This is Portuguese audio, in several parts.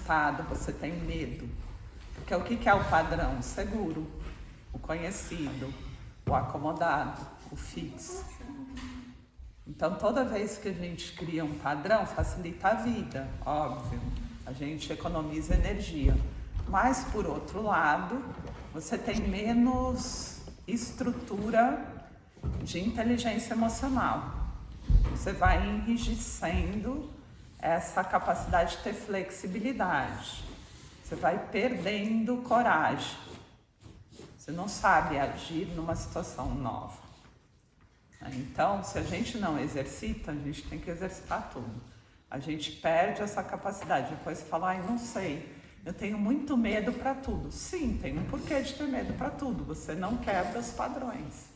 assustado, você tem medo. Porque o que é o padrão? O seguro, o conhecido, o acomodado, o fixo. Então, toda vez que a gente cria um padrão, facilita a vida, óbvio. A gente economiza energia. Mas, por outro lado, você tem menos estrutura de inteligência emocional. Você vai enrijecendo essa capacidade de ter flexibilidade. Você vai perdendo coragem. Você não sabe agir numa situação nova. Então, se a gente não exercita, a gente tem que exercitar tudo. A gente perde essa capacidade. Depois você fala, ai, não sei, eu tenho muito medo para tudo. Sim, tem um porquê de ter medo para tudo. Você não quebra os padrões.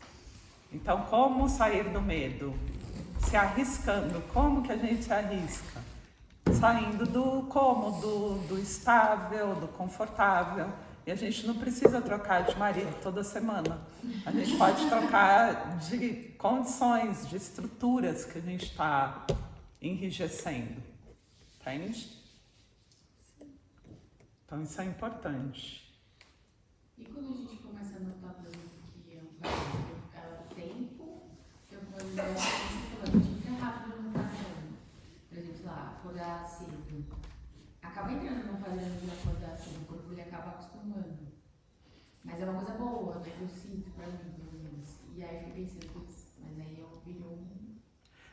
Então, como sair do medo? Se arriscando. Como que a gente se arrisca? Saindo do cômodo, do estável, do confortável. E a gente não precisa trocar de marido toda semana. A gente pode trocar de condições, de estruturas que a gente está enrijecendo. Entende? Então isso é importante. E quando a gente começa a notar, por exemplo, que é um padrão, o tempo, eu vou dizer, a gente fica rápido no padrão. Por exemplo, lá, acordar cedo. Acaba entrando num padrão de acordar cedo, o corpo ele acaba acostumando. Mas é uma coisa boa, né? Que eu sinto pra mim, pelo menos. E aí eu fiquei pensando, putz, mas aí eu viro um...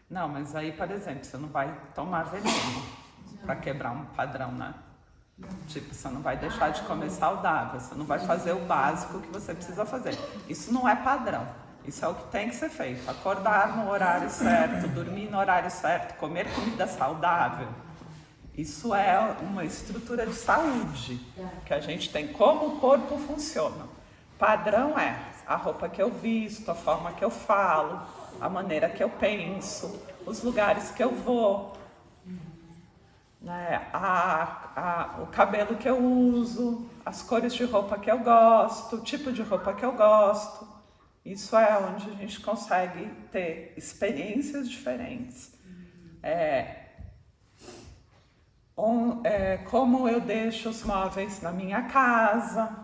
Não, mas aí, por exemplo, você não vai tomar veneno para quebrar um padrão, né? Não. Tipo, você não vai deixar de comer saudável, você não vai fazer o básico que você precisa fazer. Isso não é padrão, isso é o que tem que ser feito. Acordar no horário certo, dormir no horário certo, comer comida saudável. Isso é uma estrutura de saúde que a gente tem, como o corpo funciona. Padrão é a roupa que eu visto, a forma que eu falo, a maneira que eu penso, os lugares que eu vou, né? O cabelo que eu uso, as cores de roupa que eu gosto, o tipo de roupa que eu gosto. Isso é onde a gente consegue ter experiências diferentes. Como eu deixo os móveis na minha casa,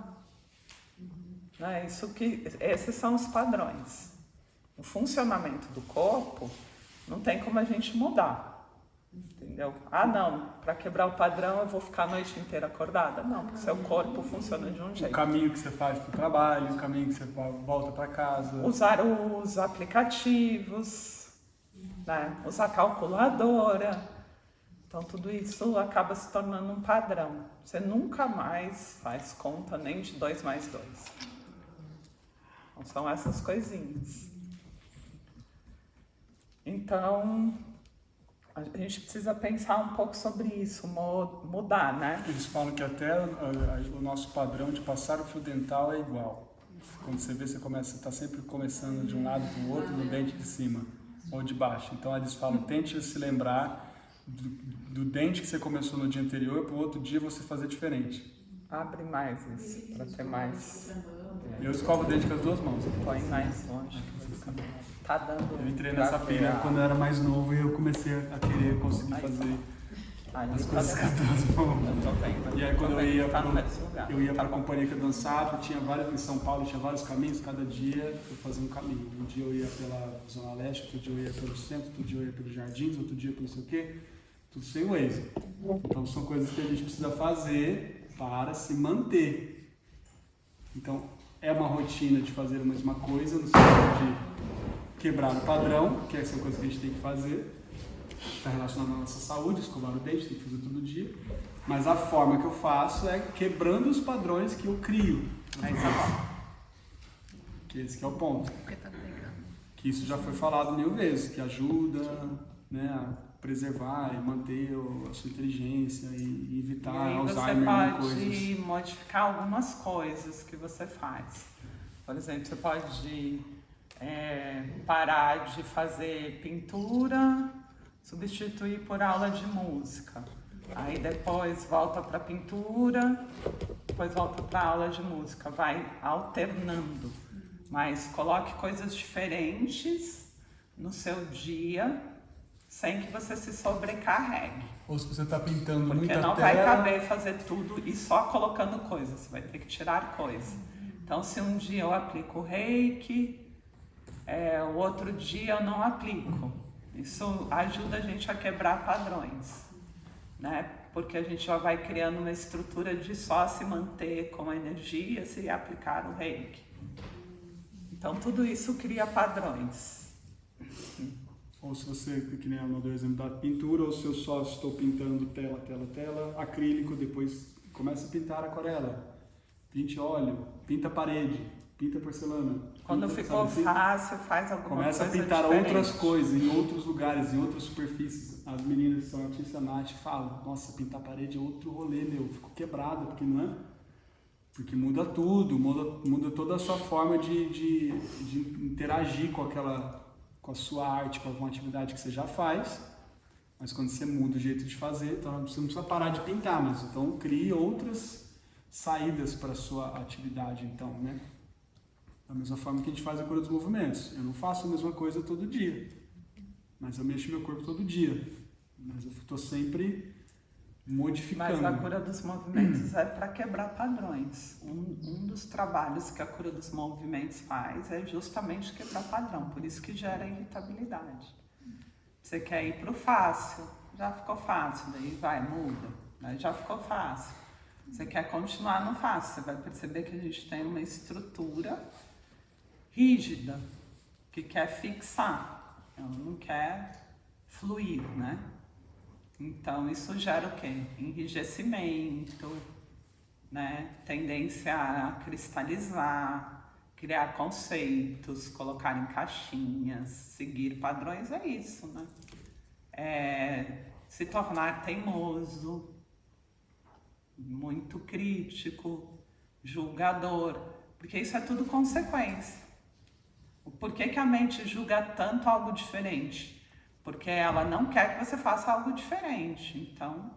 né? Esses são os padrões. O funcionamento do corpo não tem como a gente mudar, entendeu? Ah, não, para quebrar o padrão eu vou ficar a noite inteira acordada. Não, porque seu corpo funciona de um jeito. O caminho que você faz para o trabalho, o caminho que você volta para casa. Usar os aplicativos, né? Usar calculadora. Então, tudo isso acaba se tornando um padrão. Você nunca mais faz conta nem de 2 mais 2. Então, são essas coisinhas. Então, a gente precisa pensar um pouco sobre isso, mudar, né? Eles falam que até o nosso padrão de passar o fio dental é igual. Quando você vê, você está sempre começando de um lado para o outro, no dente de cima ou de baixo. Então, eles falam, tente se lembrar do dente que você começou no dia anterior, para o outro dia você fazer diferente. Abre mais isso, para ter mais... Eu escovo o dente com as 2 mãos. Põe mais longe. Tá dando... Eu entrei nessa pira quando eu era mais novo e eu comecei a querer conseguir fazer as coisas com as 2 mãos. Eu tô vendo. E aí quando eu ia para a bom. companhia que eu dançava, tinha vários, em São Paulo tinha vários caminhos, cada dia eu fazia um caminho. Um dia eu ia pela Zona Leste, outro dia eu ia pelo centro, outro dia eu ia pelos Jardins, outro dia pelo não sei o quê. Tudo sem Waze. Então são coisas que a gente precisa fazer para se manter. Então é uma rotina de fazer a mesma coisa, no sentido de quebrar o padrão, que são coisas que a gente tem que fazer. Está relacionado à nossa saúde, escovar o dente, tem que fazer todo dia. Mas a forma que eu faço é quebrando os padrões que eu crio. Que esse que é o ponto. Que isso já foi falado 1000 vezes, que ajuda, né, a preservar e manter a sua inteligência e evitar Alzheimer e coisas. Você pode modificar algumas coisas que você faz. Por exemplo, você pode parar de fazer pintura, substituir por aula de música. Aí depois volta para pintura, depois volta para aula de música. Vai alternando, mas coloque coisas diferentes no seu dia, sem que você se sobrecarregue. Ou se você está pintando Porque muita não tela... vai caber fazer tudo e só colocando coisa, você vai ter que tirar coisa. Então, se um dia eu aplico o reiki, o outro dia eu não aplico. Isso ajuda a gente a quebrar padrões, né? Porque a gente já vai criando uma estrutura de só se manter com a energia se aplicar o reiki. Então, tudo isso cria padrões. Ou se você, que nem eu dei o exemplo da pintura, ou se eu só estou pintando tela, acrílico, depois começa a pintar aquarela, pinte óleo, pinta parede, pinta porcelana. Quando pinta, ficou sabe, fácil, faz alguma começa coisa a pintar diferente. outras coisas, em outros lugares, em outras superfícies. As meninas que são artistas Nath falam, nossa, pintar parede é outro rolê, meu, fico quebrada, porque não é? Porque muda tudo, muda toda a sua forma de interagir com a sua arte, com alguma atividade que você já faz, mas quando você muda o jeito de fazer, então você não precisa parar de pintar, mas então crie outras saídas para a sua atividade, então, né? Da mesma forma que a gente faz a cura dos movimentos. Eu não faço a mesma coisa todo dia, mas eu mexo meu corpo todo dia, mas eu estou sempre modificando. Mas a cura dos movimentos é para quebrar padrões. Um dos trabalhos que a cura dos movimentos faz é justamente quebrar padrão, por isso que gera irritabilidade. Você quer ir para o fácil, já ficou fácil, daí vai, muda, daí já ficou fácil. Você quer continuar no fácil, você vai perceber que a gente tem uma estrutura rígida, que quer fixar, ela não quer fluir, né? Então, isso gera o quê? Enrijecimento, né? Tendência a cristalizar, criar conceitos, colocar em caixinhas, seguir padrões, é isso, né? Se tornar teimoso, muito crítico, julgador, porque isso é tudo consequência. Por que a mente julga tanto algo diferente? Porque ela não quer que você faça algo diferente. Então,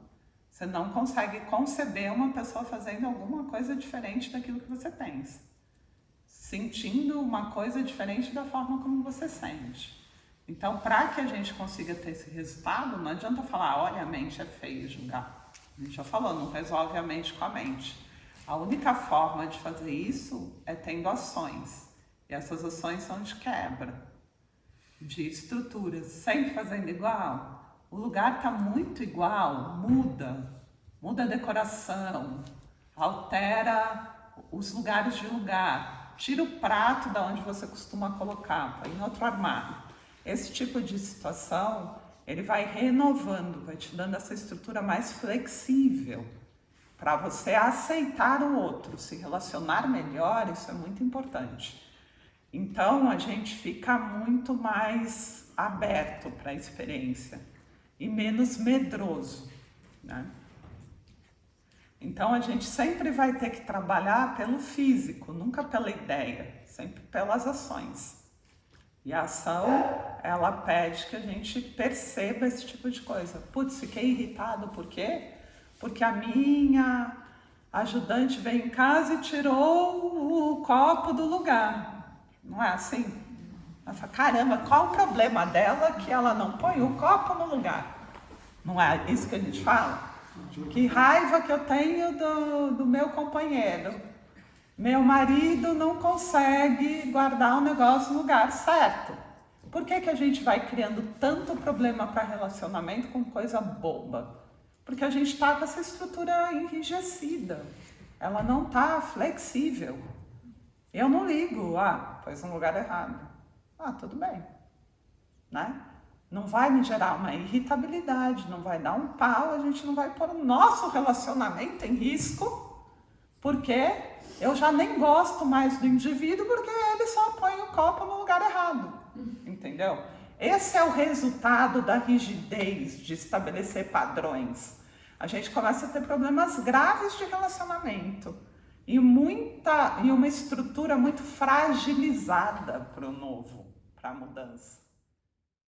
você não consegue conceber uma pessoa fazendo alguma coisa diferente daquilo que você pensa. Sentindo uma coisa diferente da forma como você sente. Então, para que a gente consiga ter esse resultado, não adianta falar, olha, a mente é feia e julgar. A gente já falou, não resolve a mente com a mente. A única forma de fazer isso é tendo ações. E essas ações são de quebra de estruturas, sempre fazendo igual. O lugar está muito igual, muda a decoração, altera os lugares de lugar, tira o prato da onde você costuma colocar, põe em outro armário. Esse tipo de situação, ele vai renovando, vai te dando essa estrutura mais flexível para você aceitar o outro, se relacionar melhor, isso é muito importante. Então, a gente fica muito mais aberto para a experiência e menos medroso, né? Então, a gente sempre vai ter que trabalhar pelo físico, nunca pela ideia, sempre pelas ações. E a ação, ela pede que a gente perceba esse tipo de coisa. Putz, fiquei irritado, por quê? Porque a minha ajudante veio em casa e tirou o copo do lugar. Não é assim? Ela fala, caramba, qual o problema dela que ela não põe o copo no lugar? Não é isso que a gente fala? Que raiva que eu tenho do meu companheiro. Meu marido não consegue guardar o negócio no lugar certo. Por que a gente vai criando tanto problema para relacionamento com coisa boba? Porque a gente está com essa estrutura enrijecida. Ela não está flexível. Eu não ligo, pôs no lugar errado. Tudo bem, né? Não vai me gerar uma irritabilidade, não vai dar um pau, a gente não vai pôr o nosso relacionamento em risco, porque eu já nem gosto mais do indivíduo, porque ele só põe o copo no lugar errado, entendeu? Esse é o resultado da rigidez de estabelecer padrões. A gente começa a ter problemas graves de relacionamento. E uma estrutura muito fragilizada para o novo, para a mudança.